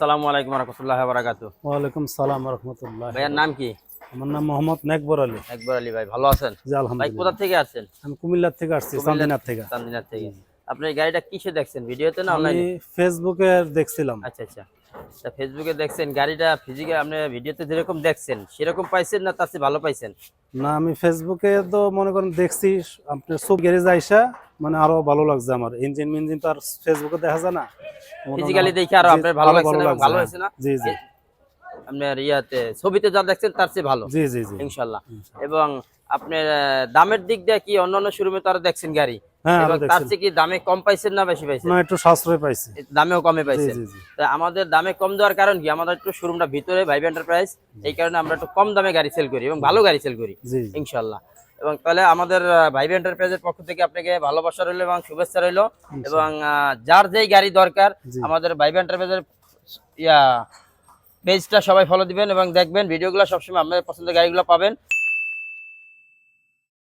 আসসালামু আলাইকুম রাহমাতুল্লাহি ওয়া বারাকাতুহু। ওয়ালাইকুম সালাম রাহমাতুল্লাহ। ভাইয়ের নাম কি? আমার নাম মোহাম্মদ নেকবর আলী। একবার আলী ভাই, ভালো আছেন? জি ভাই আলহামদুলিল্লাহ। কোথা থেকে আসছেন? আমি কুমিল্লা থেকে আসছি, চান্দিনার থেকে। চান্দিনা থেকে। আপনি এই গাড়িটা কিসে দেখছেন, ভিডিওতে না আমি অনলাইনে? ফেসবুকে দেখছিলাম। আচ্ছা আচ্ছা, তা ফেসবুকে দেখছেন গাড়িটা, ফিজিক্যালি আপনি ভিডিওতে যেরকম দেখছেন সেরকম পাইছেন না তার চেয়ে ভালো পাইছেন? না, আমি ফেসবুকে তো মনে করেন দেখছি, আপনার সব গ্যারেজ আইসা মানে আরো ভালো লাগছে। আমার ইঞ্জিন তো আর ফেসবুকে দেখা যায় না। ফিজিক্যালি দেখে আরো জি, আপনার ভালো আরো লাগছে না এবং ভালো হ্যাঁ। হয়েছে না? জি জি আপনার ইয়াতে ছবিতে যা দেখছেন তার চেয়ে ভালো জি জি জি ইনশাল্লাহ। এবং আপনার দামের দিক দিয়ে কি অন্যান্য শোরুমে তো আরো দেখছেন গাড়ি, হ্যাঁ, এবং আরো তার দেখছি। চেয়ে কি দামে কম পাইছেন না বেশি পাইছেন? না, একটু সাশ্রয় পাইছি। দামেও কমে জি পাইছেন। জি জি তা আমাদের দামে কম দেওয়ার কারণ কি, আমাদের একটু শোরুমটা ভিতরে ভাইব এন্টারপ্রাইজ, এই কারণে আমরা একটু কম দামে গাড়ি সেল করি এবং ভালো গাড়ি সেল করি জি ইনশাল্লাহ। এবং তাহলে আমাদের ভাইব এন্টারপ্রাইজের পক্ষ থেকে আপনাকে ভালোবাসা রইলো এবং শুভেচ্ছা রইলো। এবং যার যেই গাড়ি দরকার জি। আমাদের ভাইব এন্টারপ্রাইজের পেজটা সবাই ফলো দিবেন এবং দেখবেন ভিডিওগুলো, সবসময় আপনাদের পছন্দের গাড়িগুলো পাবেন।